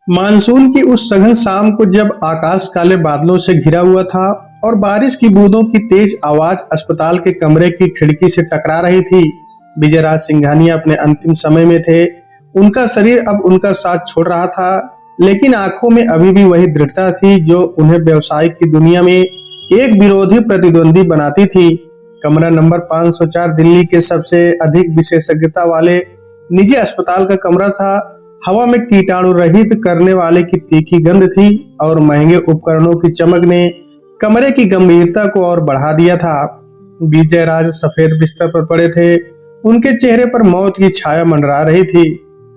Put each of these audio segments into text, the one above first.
Monsoon की उस सघन शाम को जब आकाश काले बादलों से घिरा हुआ था और बारिश की बूंदों की तेज आवाज अस्पताल के कमरे की खिड़की से टकरा रही थी। विजयराज सिंघानिया अपने अंतिम समय में थे। उनका शरीर अब उनका साथ छोड़ रहा था, लेकिन आंखों में अभी भी वही दृढ़ता थी जो उन्हें व्यवसाय की दुनिया में एक विरोधी प्रतिद्वंदी बनाती थी। कमरा नंबर 504 दिल्ली के सबसे अधिक विशेषज्ञता वाले निजी अस्पताल का कमरा था। हवा में कीटाणु रहित करने वाले की तीखी गंध थी और महंगे उपकरणों की चमक ने कमरे की गंभीरता को और बढ़ा दिया था। विजयराज सफेद बिस्तर पर पड़े थे। उनके चेहरे पर मौत की छाया मंडरा रही थी।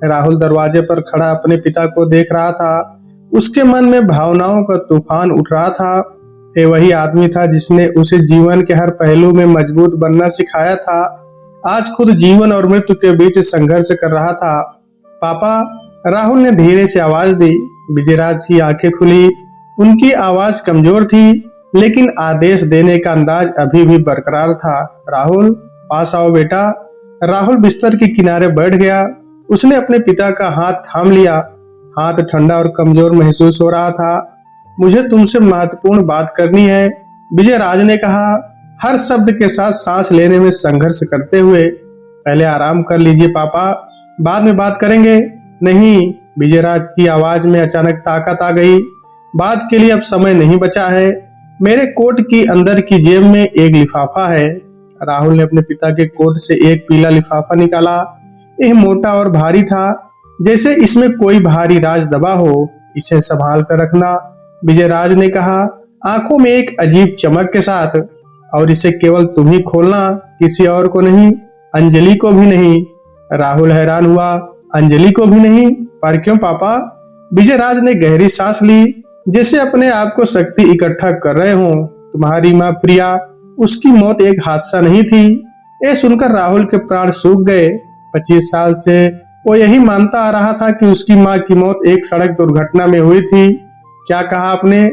राहुल दरवाजे पर खड़ा अपने पिता को देख रहा था। उसके मन में भावनाओं का तूफान उठ रहा था। ये वही आदमी था जिसने उसे जीवन के हर पहलू में मजबूत बनना सिखाया था। आज खुद जीवन और मृत्यु के बीच संघर्ष कर रहा था। पापा, राहुल ने धीरे से आवाज दी। विजयराज की आंखें खुली। उनकी आवाज कमजोर थी, लेकिन आदेश देने का अंदाज अभी भी बरकरार था। राहुल, पास आओ बेटा। राहुल बिस्तर के किनारे बैठ गया। उसने अपने पिता का हाथ थाम लिया। हाथ ठंडा और कमजोर महसूस हो रहा था। मुझे तुमसे महत्वपूर्ण बात करनी है, विजयराज ने कहा, हर शब्द के साथ सांस लेने में संघर्ष करते हुए। पहले आराम कर लीजिए पापा, बाद में बात करेंगे। नहीं, विजयराज की आवाज में अचानक ताकत आ गई। बात के लिए अब समय नहीं बचा है। मेरे कोट की अंदर की जेब में एक लिफाफा है। राहुल ने अपने पिता के कोट से एक पीला लिफाफा निकाला। यह मोटा और भारी था, जैसे इसमें कोई भारी राज दबा हो। इसे संभाल कर रखना, विजयराज ने कहा, आंखों में एक अजीब चमक के साथ। और इसे केवल तुम ही खोलना, किसी और को नहीं, अंजलि को भी नहीं। राहुल हैरान हुआ। अंजलि को भी नहीं? पर क्यों पापा? विजयराज ने गहरी सांस ली, जैसे अपने आप को शक्ति इकट्ठा कर रहे हों। तुम्हारी माँ प्रिया, उसकी मौत एक हादसा नहीं थी। ये सुनकर राहुल के प्राण सूख गए। 25 साल से वो यही मानता आ रहा था कि उसकी माँ की मौत एक सड़क दुर्घटना में हुई थी। क्या कहा आपने?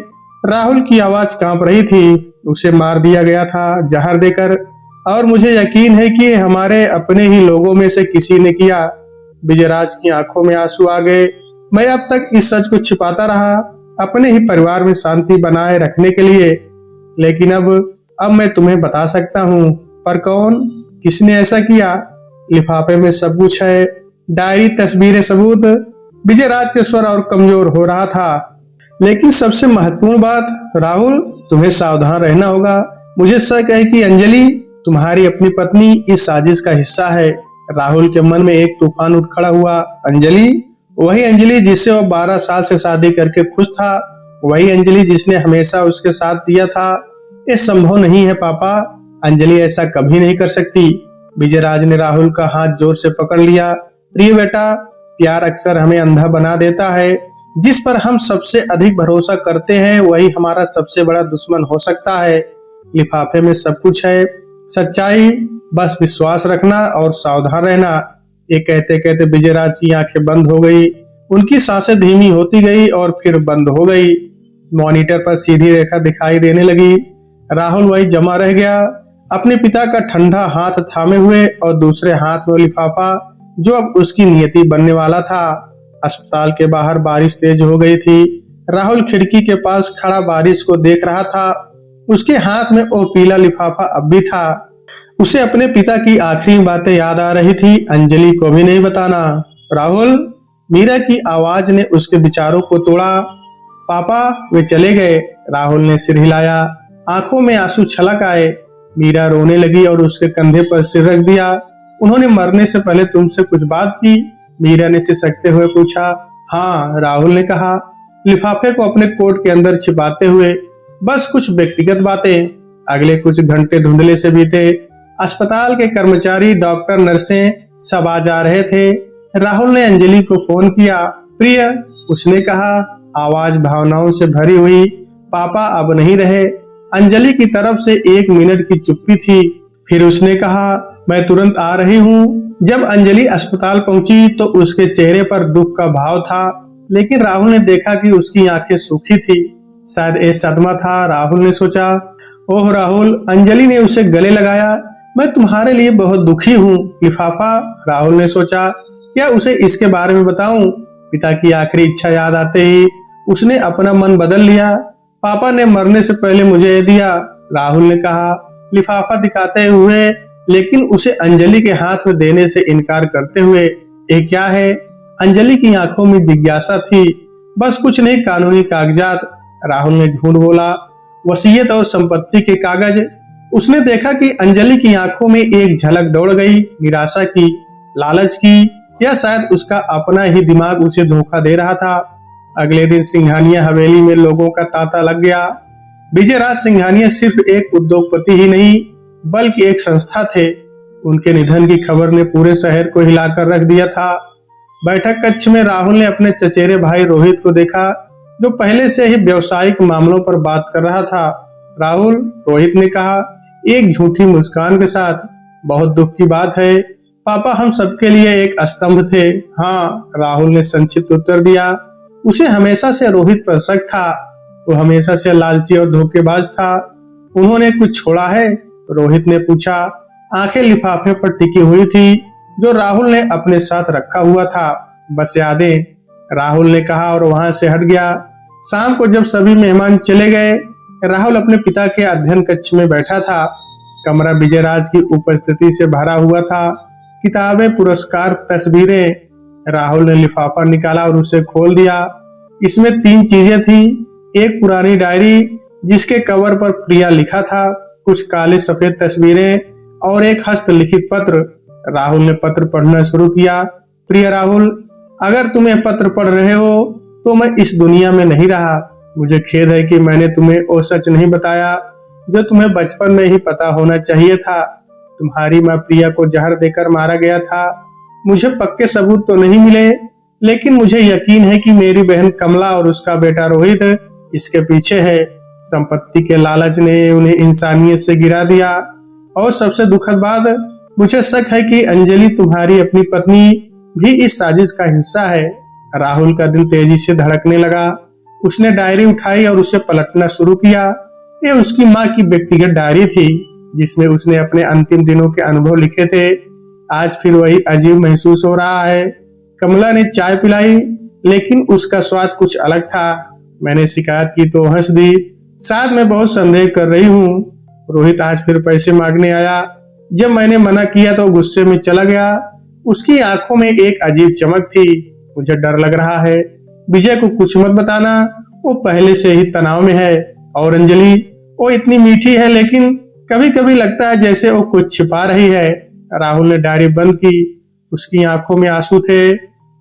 राहुल की आवाज कांप रही थी। उसे मार दिया गया था, जहर देकर, और मुझे यकीन है कि हमारे अपने ही लोगों में से किसी ने किया। विजयराज की आंखों में आंसू आ गए। मैं अब तक इस सच को छिपाता रहा, अपने ही परिवार में शांति बनाए रखने के लिए, लेकिन अब मैं तुम्हें बता सकता हूँ। पर कौन, किसने ऐसा किया? लिफाफे में सब कुछ है, डायरी, तस्वीरें, सबूत। विजयराज के स्वर और कमजोर हो रहा था। लेकिन सबसे महत्वपूर्ण बात, राहुल, तुम्हें सावधान रहना होगा। मुझे शक है कि अंजलि, तुम्हारी अपनी पत्नी, इस साजिश का हिस्सा है। राहुल के मन में एक तूफान उठ खड़ा हुआ। अंजलि? वही अंजलि जिससे वो 12 साल से शादी करके खुश था। वही अंजलि जिसने हमेशा उसके साथ दिया था। ये संभव नहीं है पापा, अंजलि ऐसा कभी नहीं कर सकती। विजयराज ने राहुल का हाथ जोर से पकड़ लिया। प्रिय बेटा, प्यार अक्सर हमें अंधा बना देता है। जिस पर हम सबसे अधिक भरोसा करते हैं वही हमारा सबसे बड़ा दुश्मन हो सकता है। लिफाफे में सब कुछ है, सच्चाई, बस विश्वास रखना और सावधान रहना। ये कहते कहते विजयराज की आंखें बंद हो गई। उनकी सांसें धीमी होती गई और फिर बंद हो गई। मॉनिटर पर सीधी रेखा दिखाई देने लगी। राहुल वही जमा रह गया, अपने पिता का ठंडा हाथ थामे हुए और दूसरे हाथ में लिफाफा जो अब उसकी नियति बनने वाला था। अस्पताल के बाहर बारिश तेज हो गई थी। राहुल खिड़की के पास खड़ा बारिश को देख रहा था। उसके हाथ में वो पीला लिफाफा अब भी था। उसे अपने पिता की आखिरी बातें याद आ रही थी। अंजलि को भी नहीं बताना। राहुल, मीरा की आवाज ने उसके विचारों को तोड़ा। पापा, वे चले गए। राहुल ने सिर हिलाया। आंखों में आंसू छलक आए। मीरा रोने लगी और उसके कंधे पर सिर रख दिया। उन्होंने मरने से पहले तुमसे कुछ बात की? मीरा ने सिसकते हुए पूछा। हाँ, राहुल ने कहा, लिफाफे को अपने कोट के अंदर छिपाते हुए। बस कुछ व्यक्तिगत बातें। अगले कुछ घंटे धुंधले से बीते। अस्पताल के कर्मचारी, डॉक्टर, नर्सें सब आ जा रहे थे। राहुल ने अंजलि को फोन किया। प्रिय, उसने कहा, आवाज भावनाओं से भरी हुई। पापा अब नहीं रहे। अंजलि की तरफ से 1 मिनट की चुप्पी थी। फिर उसने कहा, मैं तुरंत आ रही हूँ। जब अंजलि अस्पताल पहुंची तो उसके चेहरे पर दुख का भाव था, लेकिन राहुल ने देखा कि उसकी आंखें सूखी थी। शायद ये सदमा था, राहुल ने सोचा। ओह राहुल, अंजलि ने उसे गले लगाया। मैं तुम्हारे लिए बहुत दुखी हूँ। लिफाफा, राहुल ने सोचा, क्या उसे इसके बारे में बताऊं? पिता की आखिरी इच्छा याद आते ही उसने अपना मन बदल लिया। पापा ने मरने से पहले मुझे ये दिया, राहुल ने कहा लिफाफा दिखाते हुए, लेकिन उसे अंजलि के हाथ में देने से इनकार करते हुए। ये क्या है? अंजलि की आंखों में जिज्ञासा थी। बस कुछ नहीं, कानूनी कागजात, राहुल ने झूठ बोला। वसीयत और संपत्ति के कागज। उसने देखा कि अंजलि की आंखों में एक झलक दौड़ गई, निराशा की, लालच की, या शायद उसका अपना ही दिमाग उसे धोखा दे रहा था। अगले दिन सिंघानिया हवेली में लोगों का तांता लग गया। विजयराज सिंघानिया सिर्फ एक उद्योगपति ही नहीं बल्कि एक संस्था थे। उनके निधन की खबर ने पूरे शहर को हिलाकर रख दिया था। बैठक कक्ष में राहुल ने अपने चचेरे भाई रोहित को देखा, जो पहले से ही व्यावसायिक मामलों पर बात कर रहा था। राहुल, रोहित ने कहा एक झूठी मुस्कान के साथ, बहुत दुख की बात है। पापा हम सबके लिए एक स्तंभ थे। हाँ, राहुल ने संक्षिप्त उत्तर दिया। उसे हमेशा से रोहित पर शक था। वो हमेशा से लालची और धोखेबाज था। उन्होंने कुछ छोड़ा है? रोहित ने पूछा। आंखें लिफाफे पर टिकी हुई थी जो राहुल ने अपने साथ रखा हुआ था। बस यादें, राहुल ने कहा और वहां से हट गया। शाम को जब सभी मेहमान चले गए, राहुल अपने पिता के अध्ययन कक्ष में बैठा था। कमरा विजयराज की उपस्थिति से भरा हुआ था। किताबें, पुरस्कार, तस्वीरें। राहुल ने लिफाफा निकाला और उसे खोल दिया। इसमें 3 चीजें थी। एक पुरानी डायरी जिसके कवर पर प्रिया लिखा था, कुछ काले सफेद तस्वीरें और एक हस्तलिखित पत्र। राहुल ने पत्र पढ़ना शुरू किया। प्रिय राहुल, अगर तुम यह पत्र पढ़ रहे हो तो मैं इस दुनिया में नहीं रहा। मुझे खेद है कि मैंने तुम्हें वो सच नहीं बताया जो तुम्हें बचपन में ही पता होना चाहिए था। तुम्हारी माँ प्रिया को जहर देकर मारा गया था। मुझे पक्के सबूत तो नहीं मिले, लेकिन मुझे यकीन है कि मेरी बहन कमला और उसका बेटा रोहित इसके पीछे है। संपत्ति के लालच ने उन्हें इंसानियत से गिरा दिया। और सबसे दुखद बात, मुझे शक है कि अंजलि तुम्हारी अपनी पत्नी भी इस साजिश का हिस्सा है। राहुल का दिल तेजी से धड़कने लगा। उसने डायरी उठाई और उसे पलटना शुरू किया। ये उसकी माँ की व्यक्तिगत डायरी थी जिसमें उसने अपने अंतिम दिनों के अनुभव लिखे थे। आज फिर वही अजीब महसूस हो रहा है। कमला ने चाय पिलाई, लेकिन उसका स्वाद कुछ अलग था। मैंने शिकायत की तो हंस दी। शायद मैं बहुत संदेह कर रही हूँ। रोहित आज फिर पैसे मांगने आया। जब मैंने मना किया तो गुस्से में चला गया। उसकी आंखों में एक अजीब चमक थी। मुझे डर लग रहा है। विजय को कुछ मत बताना, वो पहले से ही तनाव में है। और अंजलि, वो इतनी मीठी है, लेकिन कभी कभी लगता है जैसे वो कुछ छिपा रही है। राहुल ने डायरी बंद की। उसकी आंखों में आंसू थे।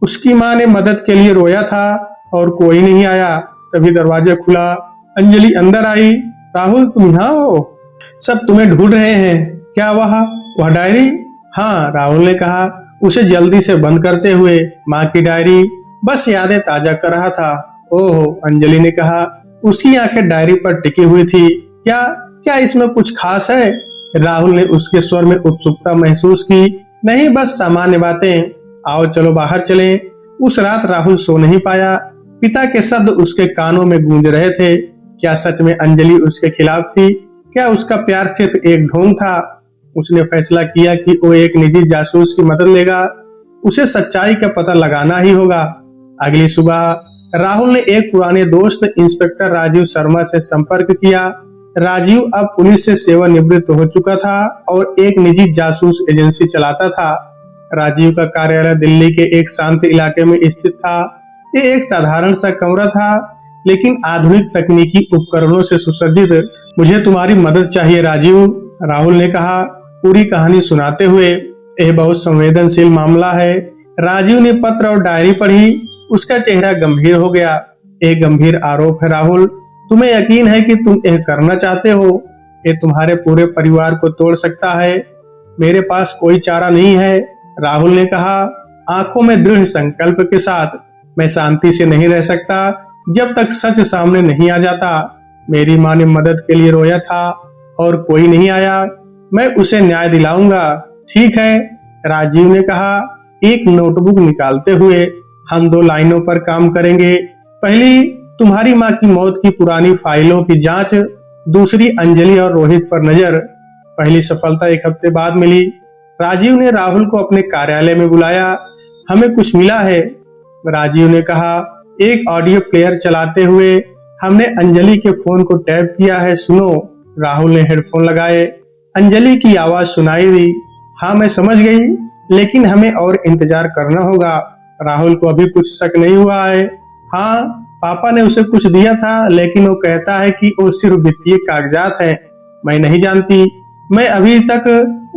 उसकी माँ ने मदद के लिए रोया था और कोई नहीं आया। तभी दरवाजा खुला। अंजलि अंदर आई। राहुल, तुम यहाँ हो? सब तुम्हें ढूंढ रहे हैं। क्या वह डायरी? हाँ, राहुल ने कहा, उसे जल्दी से बंद करते हुए। माँ की डायरी बस यादें ताजा कर रहा था। ओह, अंजलि ने कहा। उसकी आंखें डायरी पर टिकी हुई थी। क्या क्या इसमें कुछ खास है? राहुल ने उसके स्वर में उत्सुकता महसूस की। नहीं, बस सामान्य बातें। आओ चलो बाहर चलें। उस रात राहुल सो नहीं पाया। पिता के शब्द उसके कानों में गूंज रहे थे। क्या सच में अंजलि उसके खिलाफ थी? क्या उसका प्यार सिर्फ एक ढोंग था? उसने फैसला किया कि वो एक निजी जासूस की मदद लेगा। उसे सच्चाई का पता लगाना ही होगा। अगली सुबह राहुल ने एक पुराने दोस्त इंस्पेक्टर राजीव शर्मा से संपर्क किया। राजीव अब पुलिस से सेवानिवृत्त हो चुका था और एक निजी जासूस एजेंसी चलाता था। राजीव का कार्यालय दिल्ली के एक शांत इलाके में स्थित था। ये एक साधारण सा कमरा था, लेकिन आधुनिक तकनीकी उपकरणों से सुसज्जित। मुझे तुम्हारी मदद चाहिए राजीव, राहुल ने कहा, पूरी कहानी सुनाते हुए। यह बहुत संवेदनशील मामला है। राजीव ने पत्र और डायरी पढ़ी। उसका चेहरा गंभीर हो गया। एक गंभीर आरोप है राहुल। तुम्हें यकीन है कि तुम यह करना चाहते हो? ये तुम्हारे पूरे परिवार को तोड़ सकता है। मेरे पास कोई चारा नहीं है, राहुल ने कहा, आंखों में दृढ़ संकल्प के साथ। मैं शांति से नहीं रह सकता जब तक सच सामने नहीं आ जाता। मेरी माँ ने मदद के लिए रोया था और कोई नहीं आया। मैं उसे न्याय दिलाऊंगा। ठीक है, राजीव ने कहा, एक नोटबुक निकालते हुए। हम 2 लाइनों पर काम करेंगे। पहली, तुम्हारी माँ की मौत की पुरानी फाइलों की जांच। दूसरी, अंजलि और रोहित पर नजर। पहली सफलता 1 हफ्ते बाद मिली। राजीव ने राहुल को अपने कार्यालय में बुलाया। हमें कुछ मिला है। राजीव ने कहा। एक ऑडियो प्लेयर चलाते हुए, हमने अंजलि के फोन को टैप किया है, सुनो। राहुल ने हेडफोन लगाए। अंजलि की आवाज सुनाई दी। हाँ मैं समझ गई, लेकिन हमें और इंतजार करना होगा। राहुल को अभी कुछ शक नहीं हुआ है। हाँ, पापा ने उसे कुछ दिया था, लेकिन वो कहता है कि वो सिर्फ वित्तीय कागजात हैं। मैं नहीं जानती, मैं अभी तक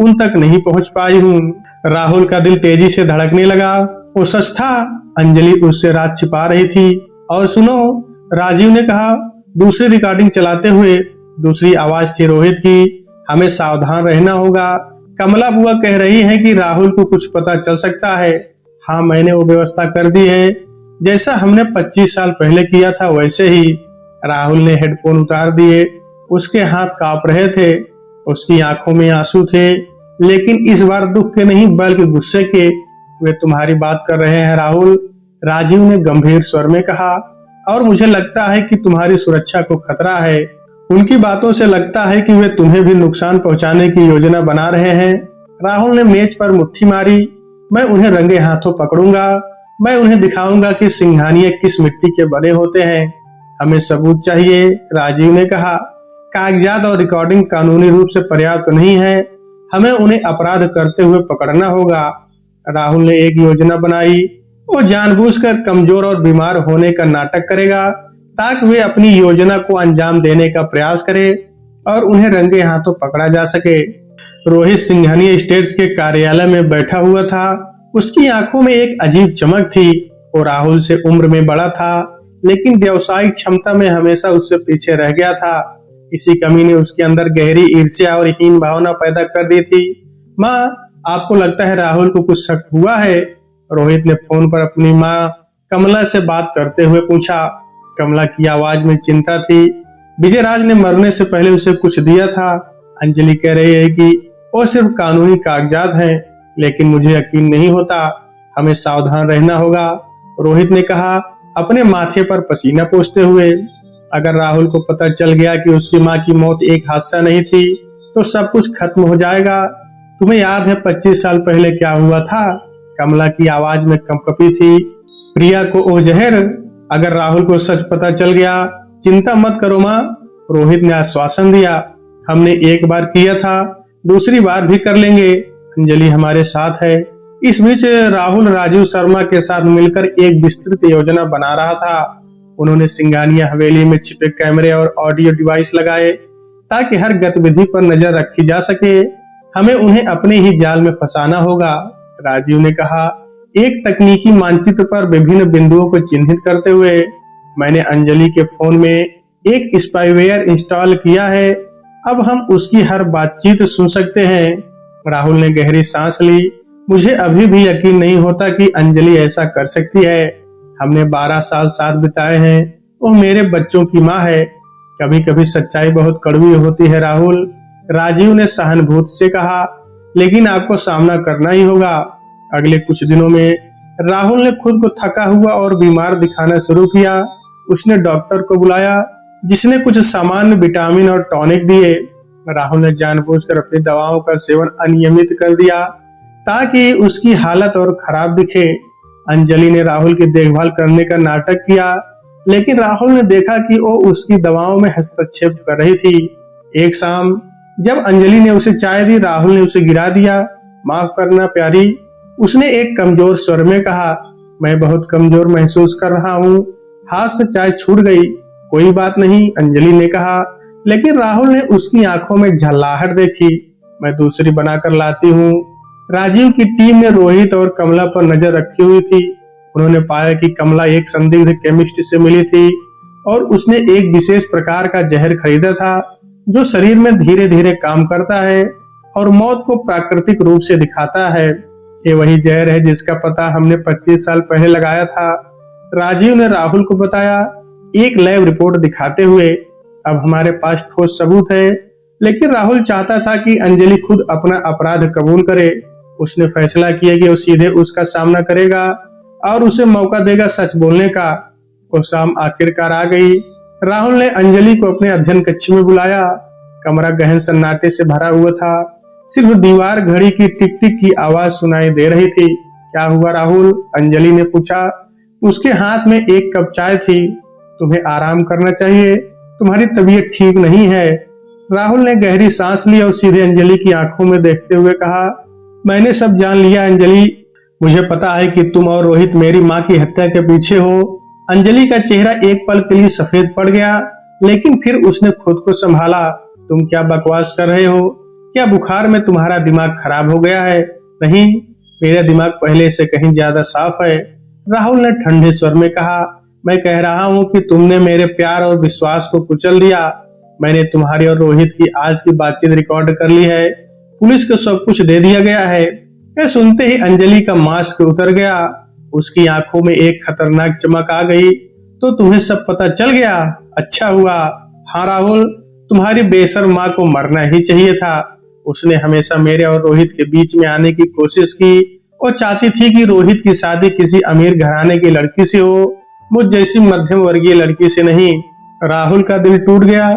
उन तक नहीं पहुंच पाई हूँ। राहुल का दिल तेजी से धड़कने लगा। वो सच था, अंजलि उससे राज छिपा रही थी। और सुनो, राजीव ने कहा दूसरी रिकॉर्डिंग चलाते हुए। दूसरी आवाज थी रोहित की। हमें सावधान रहना होगा। कमला बुआ कह रही है कि राहुल को कुछ पता चल सकता है। हाँ, मैंने वो व्यवस्था कर दी है, जैसा हमने 25 साल पहले किया था वैसे ही। राहुल ने हेडफोन उतार दिए। उसके हाथ कांप रहे थे, उसकी आंखों में आंसू थे, लेकिन इस बार दुख के नहीं बल्कि गुस्से के। वे तुम्हारी बात कर रहे हैं राहुल, राजीव ने गंभीर स्वर में कहा, और मुझे लगता है कि तुम्हारी सुरक्षा को खतरा है। उनकी बातों से लगता है कि वे तुम्हें भी नुकसान पहुंचाने की योजना बना रहे हैं। राहुल ने मेज पर मुट्ठी मारी। मैं उन्हें रंगे हाथों पकड़ूंगा। मैं उन्हें दिखाऊंगा कि सिंघानिया किस मिट्टी के बने होते हैं। हमें सबूत चाहिए, राजीव ने कहा। कागजात और रिकॉर्डिंग कानूनी रूप से पर्याप्त नहीं है। हमें उन्हें अपराध करते हुए पकड़ना होगा। राहुल ने एक योजना बनाई। वो जानबूझकर कमजोर और बीमार होने का नाटक करेगा, ताकि वे अपनी योजना को अंजाम देने का प्रयास करे और उन्हें रंगे हाथों पकड़ा जा सके। रोहित सिंघानिया स्टेट्स के कार्यालय में बैठा हुआ था। उसकी आंखों में एक अजीब चमक थी। वो राहुल से उम्र में बड़ा था, लेकिन व्यावसायिक क्षमता में हमेशा उससे पीछे रह गया था। इसी कमी ने उसके अंदर गहरी ईर्ष्या और हीन भावना पैदा कर दी थी। माँ, आपको लगता है राहुल को कुछ शक हुआ है? रोहित ने फोन पर अपनी माँ कमला से बात करते हुए पूछा। कमला की आवाज में चिंता थी। विजयराज ने मरने से पहले उसे कुछ दिया था। अंजलि कह रही है कि वो सिर्फ कानूनी कागजात हैं, लेकिन मुझे यकीन नहीं होता। हमें सावधान रहना होगा, रोहित ने कहा, अपने माथे पर पसीना पोंछते हुए। अगर राहुल को पता चल गया कि उसकी माँ की मौत एक हादसा नहीं थी, तो सब कुछ खत्म हो जाएगा। तुम्हें याद है 25 साल पहले क्या हुआ था? कमला की आवाज में कंपकपी थी। प्रिया को वो जहर, अगर राहुल को सच पता चल गया, चिंता मत करो माँ, रोहित ने आश्वासन दिया। हमने एक बार किया था, दूसरी बार भी कर लेंगे। अंजलि हमारे साथ है। इस बीच राहुल राजीव शर्मा के साथ मिलकर एक विस्तृत योजना बना रहा था। उन्होंने सिंघानिया हवेली में छिपे कैमरे और ऑडियो डिवाइस लगाए, ताकि हर गतिविधि पर नजर रखी जा सके। हमें उन्हें अपने ही जाल में फंसाना होगा, राजीव ने कहा। एक तकनीकी मानचित्र पर विभिन्न बिंदुओं को चिन्हित करते हुए, मैंने अंजलि के फोन में एक स्पाईवेयर इंस्टॉल किया है। अब हम उसकी हर बातचीत सुन सकते हैं। राहुल ने गहरी सांस ली। मुझे अभी भी यकीन नहीं होता कि अंजलि ऐसा कर सकती है। हमने 12 साल साथ बिताए हैं। वो मेरे बच्चों की माँ है। कभी कभी सच्चाई बहुत कड़वी होती है राहुल, राजीव ने सहानुभूति से कहा, लेकिन आपको सामना करना ही होगा। अगले कुछ दिनों में राहुल ने खुद को थका हुआ और बीमार दिखाना शुरू किया। उसने डॉक्टर को बुलाया, जिसने कुछ सामान्य विटामिन और टॉनिक दिए। राहुल ने जानबूझकर अपनी दवाओं का सेवन अनियमित कर दिया, ताकि उसकी हालत और खराब दिखे। अंजलि ने राहुल की देखभाल करने का नाटक किया, लेकिन राहुल ने देखा कि वो उसकी दवाओं में हस्तक्षेप कर रही थी। एक शाम जब अंजलि ने उसे चाय दी, राहुल ने उसे गिरा दिया। माफ करना प्यारी, उसने एक कमजोर स्वर में कहा। मैं बहुत कमजोर महसूस कर रहा हूँ। हाथ से चाय छूट गई। कोई बात नहीं, अंजलि ने कहा, लेकिन राहुल ने उसकी आंखों में झल्लाहट देखी। मैं दूसरी बनाकर लाती हूँ। राजीव की टीम ने रोहित और कमला पर नजर रखी हुई थी। उन्होंने पाया कि कमला एक संदिग्ध केमिस्ट से मिली थी और उसने एक विशेष प्रकार का जहर खरीदा था, जो शरीर में धीरे धीरे काम करता है और मौत को प्राकृतिक रूप से दिखाता है। ये वही जहर है जिसका पता हमने 25 साल पहले लगाया था, राजीव ने राहुल को बताया, एक लैब रिपोर्ट दिखाते हुए। अब हमारे पास ठोस सबूत है, लेकिन राहुल चाहता था कि अंजलि खुद अपना अपराध कबूल करे। उसने फैसला किया कि वो सीधे उसका सामना करेगा और उसे मौका देगा सच बोलने का। वो शाम आखिरकार आ गई। राहुल ने अंजलि को अपने अध्ययन कक्ष में बुलाया। कमरा गहन सन्नाटे से भरा हुआ था। सिर्फ दीवार घड़ी की टिक टिक की आवाज सुनाई दे रही थी। क्या हुआ राहुल? अंजलि ने पूछा। उसके हाथ में एक कप चाय थी। तुम्हें आराम करना चाहिए, तुम्हारी तबीयत ठीक नहीं है। राहुल ने गहरी सांस ली और सीधे अंजलि की आंखों में देखते हुए कहा, मैंने सब जान लिया अंजलि। मुझे पता है कि तुम और रोहित मेरी माँ की हत्या के पीछे हो। अंजलि का चेहरा एक पल के लिए सफेद पड़ गया, लेकिन फिर उसने खुद को संभाला। तुम क्या बकवास कर रहे हो? क्या बुखार में तुम्हारा दिमाग खराब हो गया है? नहीं, मेरा दिमाग पहले से कहीं ज्यादा साफ है। राहुल ने ठंडे स्वर में कहा, मैं कह रहा हूँ कि तुमने मेरे प्यार और विश्वास को कुचल दिया। मैंने तुम्हारी और रोहित की आज की बातचीत रिकॉर्ड कर ली है। पुलिस को सब कुछ दे दिया गया है। यह सुनते ही अंजलि का मास्क उतर गया। उसकी आंखों में एक खतरनाक चमक आ गई। तो तुम्हें सब पता चल गया? अच्छा हुआ। हाँ राहुल, तुम्हारी बेशर्म माँ को मरना ही चाहिए था। उसने हमेशा मेरे और रोहित के बीच में आने की कोशिश की और चाहती थी कि रोहित की शादी किसी अमीर घराने की लड़की से हो, मुझ जैसी मध्यम वर्गीय लड़की से नहीं। राहुल का दिल टूट गया।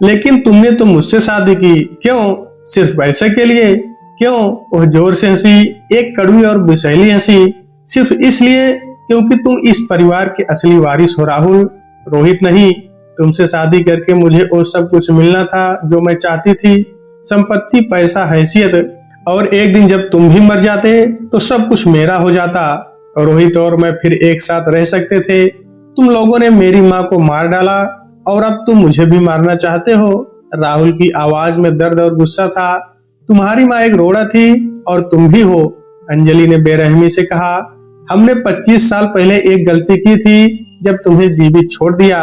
लेकिन तुमने तो मुझसे शादी की, क्यों? सिर्फ पैसे के लिए? क्यों? वह जोर से हंसी, एक कड़वी और विषैली हंसी। सिर्फ इसलिए क्योंकि तुम इस परिवार के असली वारिस हो राहुल, रोहित नहीं। तुमसे शादी करके मुझे वो सब कुछ मिलना था जो मैं चाहती थी, संपत्ति, पैसा, हैसियत। और एक दिन जब तुम भी मर जाते तो सब कुछ मेरा हो जाता और रोहित और मैं फिर एक साथ रह सकते थे। तुम लोगों ने मेरी माँ को मार डाला और अब तुम मुझे भी मारना चाहते हो। राहुल की आवाज में दर्द और गुस्सा था। तुम्हारी माँ एक रोड़ा थी और तुम भी हो। अंजलि ने बेरहमी से कहा, हमने 25 साल पहले एक गलती की थी जब तुम्हें जीवित छोड़ दिया।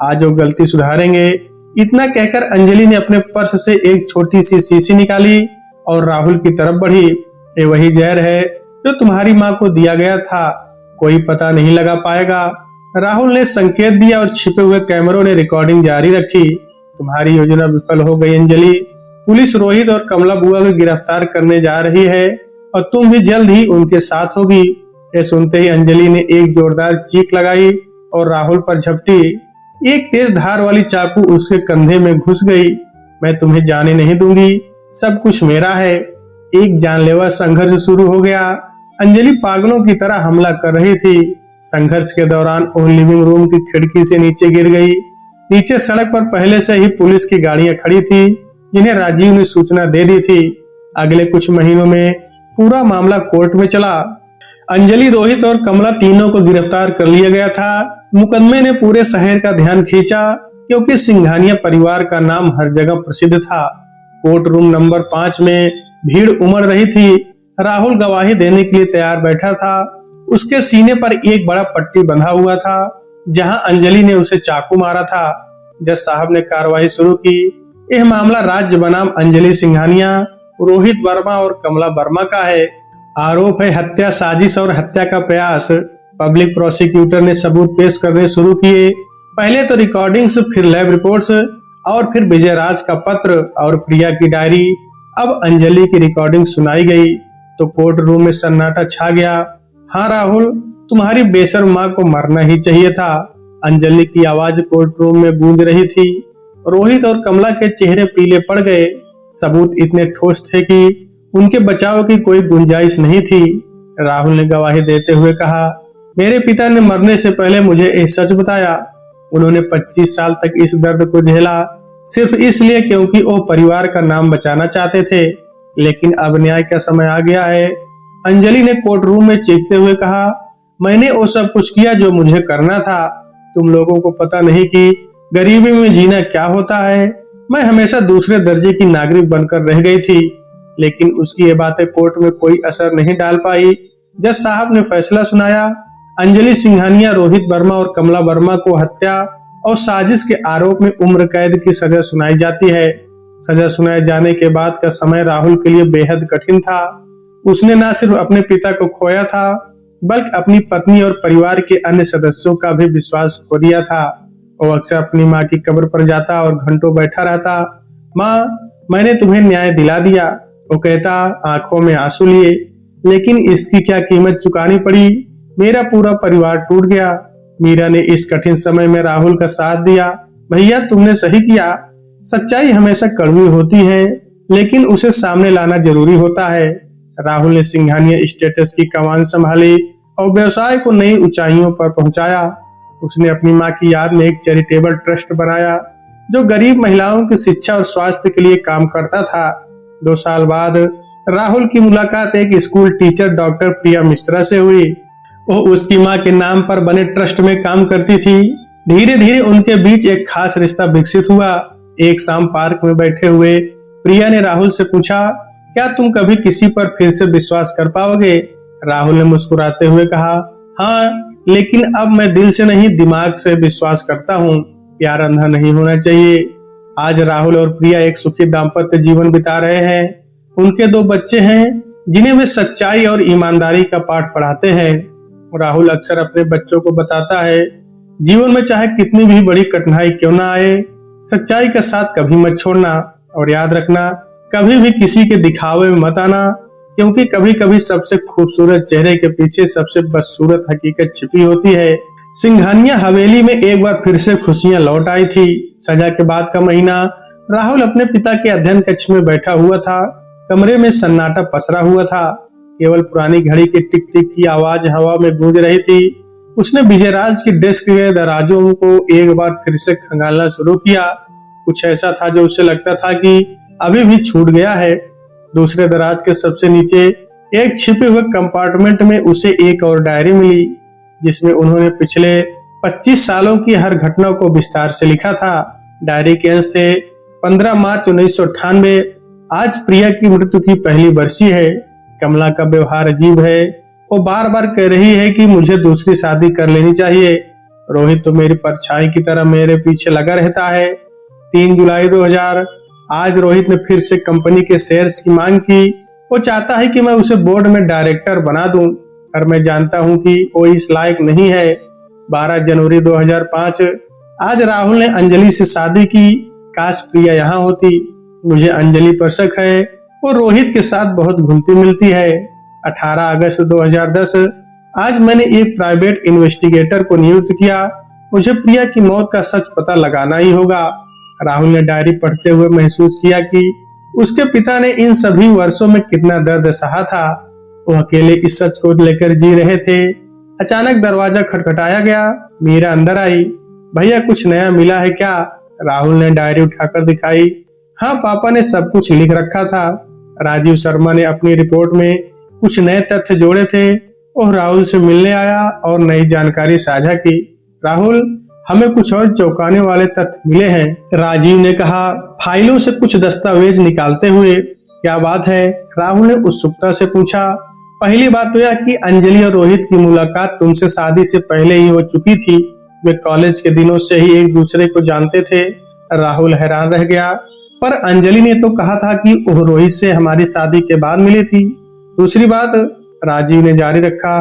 आज वो गलती सुधारेंगे। इतना कहकर अंजलि ने अपने पर्स से एक छोटी सी शीशी निकाली और राहुल की तरफ बढ़ी। ये वही जहर है जो तुम्हारी माँ को दिया गया था, कोई पता नहीं लगा पाएगा। राहुल ने संकेत दिया और छिपे हुए कैमरों ने रिकॉर्डिंग जारी रखी। तुम्हारी योजना विफल हो गई अंजलि। पुलिस रोहित और कमला बुआ को गिरफ्तार करने जा रही है और तुम भी जल्द ही उनके साथ होगी। ये सुनते ही अंजलि ने एक जोरदार चीख लगाई और राहुल पर झपटी। एक तेज धार वाली चाकू उसके कंधे में घुस गई। मैं तुम्हें जाने नहीं दूंगी, सब कुछ मेरा है। एक जानलेवा संघर्ष शुरू हो गया। अंजलि पागलों की तरह हमला कर रही थी। संघर्ष के दौरान वो लिविंग रूम की खिड़की से नीचे गिर गई। नीचे सड़क पर पहले से ही पुलिस की गाड़ियां खड़ी थी, जिन्हें राजीव ने सूचना दे दी थी। अगले कुछ महीनों में पूरा मामला कोर्ट में चला। अंजलि, रोहित और कमला तीनों को गिरफ्तार कर लिया गया था। मुकदमे ने पूरे शहर का ध्यान खींचा क्योंकि सिंघानिया परिवार का नाम हर जगह प्रसिद्ध था। कोर्ट रूम नंबर 5 में भीड़ उमड़ रही थी। राहुल गवाही देने के लिए तैयार बैठा था। उसके सीने पर एक बड़ा पट्टी बंधा हुआ था जहां अंजलि ने उसे चाकू मारा था। जज साहब ने कार्रवाई शुरू की। यह मामला राज्य बनाम अंजलि सिंघानिया, रोहित वर्मा और कमला वर्मा का है। आरोप है हत्या, साजिश और हत्या का प्रयास। पब्लिक प्रोसिक्यूटर ने सबूत पेश करने शुरू किए। पहले तो रिकॉर्डिंग्स, फिर लैब रिपोर्ट्स और फिर विजय राज का पत्र और प्रिया की डायरी। अब अंजलि की रिकॉर्डिंग सुनाई गई तो कोर्ट रूम में सन्नाटा छा गया। हाँ राहुल, तुम्हारी बेशर्म माँ को मरना ही चाहिए था। अंजलि की आवाज कोर्ट रूम में गूंज रही थी। रोहित और कमला के चेहरे पीले पड़ गए। सबूत इतने ठोस थे कि उनके बचाव की कोई गुंजाइश नहीं थी। राहुल ने गवाही देते हुए कहा, मेरे पिता ने मरने से पहले मुझे एक सच बताया। उन्होंने 25 साल तक इस दर्द को झेला सिर्फ इसलिए क्योंकि वो परिवार का नाम बचाना चाहते थे। लेकिन अब न्याय का समय आ गया है। अंजलि ने कोर्ट रूम में चीखते हुए कहा, मैंने वो सब कुछ किया जो मुझे करना था। तुम लोगों को पता नहीं कि गरीबी में जीना क्या होता है। मैं हमेशा दूसरे दर्जे की नागरिक बनकर रह गई थी, लेकिन उसकी ये बातें कोर्ट में कोई असर नहीं डाल पाई। जज साहब ने फैसला सुनाया, अंजलि सिंघानिया, रोहित वर्मा और कमला वर्मा को हत्या और साजिश के आरोप में उम्र कैद की सजा सुनाई जाती है। सजा सुनाए जाने के बाद का समय राहुल के लिए बेहद कठिन था। उसने न सिर्फ अपने पिता को खोया था, बल्कि अपनी पत्नी और परिवार के अन्य सदस्यों का भी विश्वास खो दिया था। वो अक्सर अपनी माँ की कब्र पर जाता और घंटों बैठा रहता। माँ, मैंने तुम्हें न्याय दिला दिया, वो कहता, आंखों में आंसू लिए। लेकिन इसकी क्या कीमत चुकानी पड़ी? मेरा पूरा परिवार टूट गया। मीरा ने इस कठिन समय में राहुल का साथ दिया। भैया, तुमने सही किया। सच्चाई हमेशा कड़वी होती है, लेकिन उसे सामने लाना जरूरी होता है। राहुल ने सिंघानिया स्टेटस की कमान संभाली और व्यवसाय को नई ऊंचाइयों पर पहुंचाया। उसने अपनी मां की याद में एक चैरिटेबल ट्रस्ट बनाया जो गरीब महिलाओं की शिक्षा और स्वास्थ्य के लिए काम करता था। 2 साल बाद राहुल की मुलाकात एक school teacher doctor Priya Mishra से हुई। वो उसकी मां के नाम पर बने ट्रस्ट में काम करती थी। धीरे धीरे उनके बीच एक खास रिश्ता विकसित हुआ। एक शाम पार्क में बैठे हुए प्रिया ने राहुल से पूछा, क्या तुम कभी किसी पर फिर से विश्वास कर पाओगे? राहुल ने मुस्कुराते हुए कहा, हाँ, लेकिन अब मैं दिल से नहीं दिमाग से विश्वास करता हूँ। प्यार अंधा नहीं होना चाहिए। आज राहुल और प्रिया एक सुखी दाम्पत्य जीवन बिता रहे हैं। उनके 2 बच्चे हैं जिन्हें वे सच्चाई और ईमानदारी का पाठ पढ़ाते हैं। राहुल अक्सर अपने बच्चों को बताता है, जीवन में चाहे कितनी भी बड़ी कठिनाई क्यों ना आए, सच्चाई का साथ कभी मत छोड़ना और याद रखना, कभी भी किसी के दिखावे में मत आना, क्योंकि कभी कभी सबसे खूबसूरत चेहरे के पीछे सबसे बदसूरत हकीकत छिपी होती है। सिंघानिया हवेली में एक बार फिर से खुशियां लौट आई थी। सजा के बाद का महीना। राहुल अपने पिता के अध्ययन कक्ष में बैठा हुआ था। कमरे में सन्नाटा पसरा हुआ था। केवल पुरानी घड़ी की टिक टिक की आवाज हवा में गूंज रही थी। उसने विजयराज की डेस्क के दराजों को एक बार फिर से खंगालना शुरू किया। कुछ ऐसा था जो उसे लगता था कि अभी भी छूट गया है। दूसरे दराज के सबसे नीचे एक छिपे हुए कंपार्टमेंट में उसे एक और डायरी मिली, जिसमें उन्होंने पिछले 25 सालों की हर घटना को विस्तार से लिखा था। डायरी के अंश थे, 15 मार्च 1998, आज प्रिया की मृत्यु की पहली बरसी है। कमला का व्यवहार अजीब है। वो बार बार कह रही है कि मुझे दूसरी शादी कर लेनी चाहिए। रोहित तो मेरी परछाई की तरह मेरे पीछे लगा रहता है। 3 जुलाई 2000, आज रोहित ने फिर से कंपनी के शेयर्स की मांग की। वो चाहता है कि मैं उसे बोर्ड में डायरेक्टर बना दूं, पर मैं जानता हूं कि वो इस लायक नहीं है। 12 जनवरी 2005, आज राहुल ने अंजलि से शादी की। काश प्रिया यहाँ होती। मुझे अंजलि पर शक है, वो रोहित के साथ बहुत घुलती मिलती है। 18 अगस्त 2010, आज मैंने एक प्राइवेट इन्वेस्टिगेटर को नियुक्त किया। मुझे प्रिया की मौत का सच पता लगाना ही होगा। राहुल ने डायरी पढ़ते हुए महसूस किया कि उसके पिता ने इन सभी वर्षों में कितना दर्द सहा था। वो अकेले इस सच को लेकर जी रहे थे। अचानक दरवाजा खटखटाया गया। मीरा अंदर आई। भैया, कुछ नया मिला है क्या? राहुल ने डायरी उठाकर दिखाई। हाँ, पापा ने सब कुछ लिख रखा था। राजीव शर्मा ने अपनी रिपोर्ट में कुछ नए तथ्य जोड़े थे। और राहुल से मिलने आया और नई जानकारी साझा की। राहुल, हमें कुछ और चौंकाने वाले तथ्य मिले हैं, राजीव ने कहा, फाइलों से कुछ दस्तावेज निकालते हुए। क्या बात है? राहुल ने उत्सुकता से पूछा। पहली बात तो यह कि अंजलि और रोहित की मुलाकात तुमसे शादी से पहले ही हो चुकी थी। वे कॉलेज के दिनों से ही एक दूसरे को जानते थे। राहुल हैरान रह गया। पर अंजलि ने तो कहा था कि वह रोहित से हमारी शादी के बाद मिली थी। दूसरी बात, राजीव ने जारी रखा,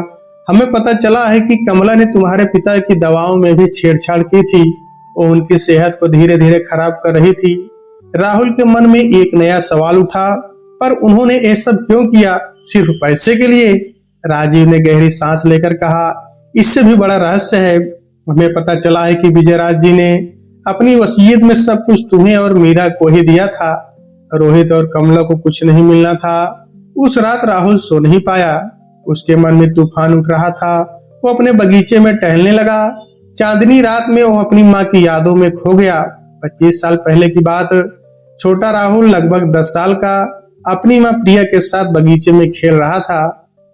हमें पता चला है कि कमला ने तुम्हारे पिता की दवाओं में भी छेड़छाड़ की थी। वो उनकी सेहत को धीरे धीरे खराब कर रही थी। राहुल के मन में एक नया सवाल उठा, पर उन्होंने ये सब क्यों किया? सिर्फ पैसे के लिए? राजीव ने गहरी सांस लेकर कहा, इससे भी बड़ा रहस्य है। हमें पता चला है कि विजयराज जी ने अपनी वसीयत में सब कुछ तुम्हें और मीरा को ही दिया था। रोहित और कमला को कुछ नहीं मिलना था। उस रात राहुल सो नहीं पाया। उसके मन में तूफान उठ रहा था। वो अपने बगीचे में टहलने लगा। चांदनी रात में वो अपनी माँ की यादों में खो गया। 25 साल पहले की बात। छोटा राहुल लगभग 10 साल का अपनी माँ प्रिया के साथ बगीचे में खेल रहा था।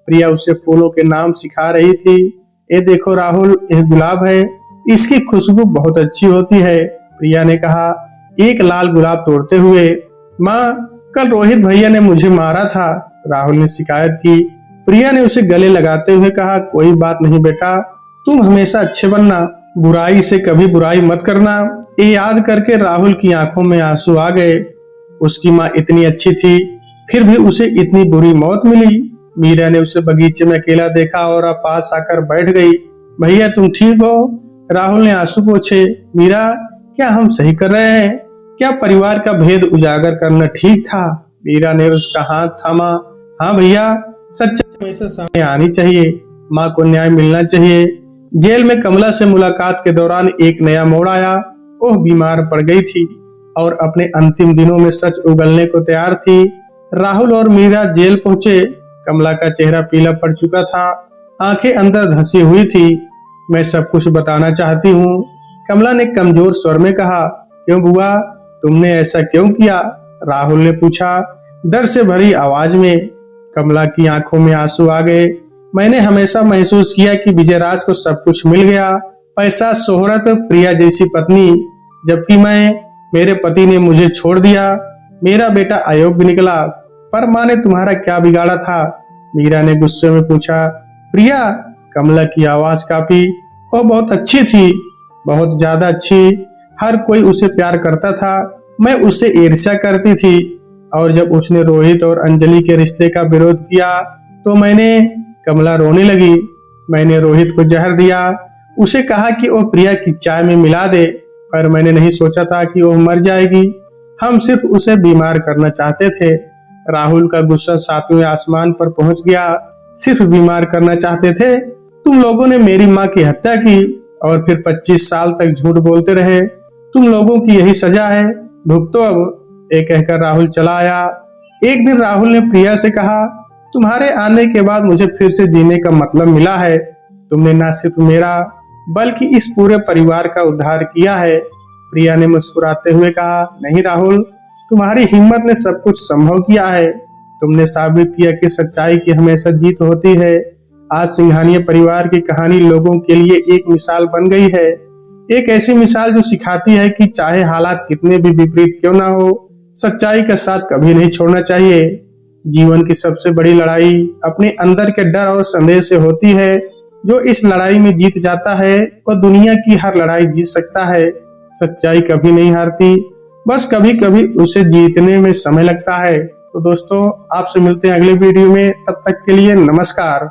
प्रिया उसे फूलों के नाम सिखा रही थी। ये देखो राहुल, यह गुलाब है, इसकी खुशबू बहुत अच्छी होती है, प्रिया ने कहा एक लाल गुलाब तोड़ते हुए। माँ, कल रोहित भैया ने मुझे मारा था, राहुल ने शिकायत की। प्रिया ने उसे गले लगाते हुए कहा, कोई बात नहीं बेटा, तुम हमेशा अच्छे बनना, बुराई से कभी बुराई मत करना। ये याद करके राहुल की आंखों में आंसू आ गए। उसकी माँ इतनी अच्छी थी, फिर भी उसे इतनी बुरी मौत मिली। मीरा ने उसे बगीचे में अकेला देखा और पास आकर बैठ गई। भैया तुम ठीक हो? राहुल ने आंसू पोंछे। मीरा, क्या हम सही कर रहे हैं? क्या परिवार का भेद उजागर करना ठीक था? मीरा ने उसका हाथ थामा। हाँ भैया, सच्चाई हमेशा सामने आनी चाहिए, माँ को न्याय मिलना चाहिए। जेल में कमला से मुलाकात के दौरान एक नया मोड़ आया। वह बीमार पड़ गई थी और अपने अंतिम दिनों में सच उगलने को तैयार थी। राहुल और मीरा जेल पहुंचे। कमला का चेहरा पीला पड़ चुका था आंखें अंदर धंसी हुई थी। मैं सब कुछ बताना चाहती हूँ, कमला ने कमजोर स्वर में कहा। क्यों बुआ, तुमने ऐसा क्यों किया? राहुल ने पूछा डर से भरी आवाज में। कमला की आंखों में आंसू आ गए। मैंने हमेशा महसूस किया कि विजयराज को सब कुछ मिल गया, पैसा, शोहरत, प्रिया जैसी पत्नी, जबकि मेरे पति ने मुझे छोड़ दिया। मेरा बेटा अयोग्य निकला, पर माँ ने तुम्हारा क्या बिगाड़ा था? मीरा ने गुस्से में पूछा। प्रिया? कमला की आवाज कांपी। वो बहुत अच्छी थी, बहुत ज्यादा अच्छी। हर कोई उसे प्यार करता था, मैं उससे ईर्ष्या करती थी। और जब उसने रोहित और अंजलि के रिश्ते का विरोध किया तो कमला रोने लगी। मैंने रोहित को जहर दिया, उसे कहा कि वो प्रिया की चाय में मिला दे, पर मैंने नहीं सोचा था कि वो मर जाएगी। हम सिर्फ उसे बीमार करना चाहते थे। राहुल का गुस्सा सातवें आसमान पर पहुंच गया। सिर्फ बीमार करना चाहते थे? तुम लोगों ने मेरी माँ की हत्या की और फिर 25 साल तक झूठ बोलते रहे। तुम लोगों की यही सजा है, भुगतो अब। ये कहकर राहुल चला आया। एक दिन राहुल ने प्रिया से कहा, तुम्हारे आने के बाद मुझे फिर से जीने का मतलब मिला है। तुमने न सिर्फ मेरा बल्कि इस पूरे परिवार का उद्धार किया है। प्रिया ने मुस्कुराते हुए कहा, नहीं राहुल, तुम्हारी हिम्मत ने सब कुछ संभव किया है। तुमने साबित किया कि सच्चाई की हमेशा जीत होती है। आज सिंघानिया परिवार की कहानी लोगों के लिए एक मिसाल बन गई है। एक ऐसी मिसाल जो सिखाती है कि चाहे हालात कितने भी विपरीत क्यों ना हो, सच्चाई का साथ कभी नहीं छोड़ना चाहिए। जीवन की सबसे बड़ी लड़ाई अपने अंदर के डर और संदेह से होती है। जो इस लड़ाई में जीत जाता है वो दुनिया की हर लड़ाई जीत सकता है। सच्चाई कभी नहीं हारती, बस कभी कभी उसे जीतने में समय लगता है। तो दोस्तों, आपसे मिलते हैं अगले वीडियो में, तब तक के लिए नमस्कार।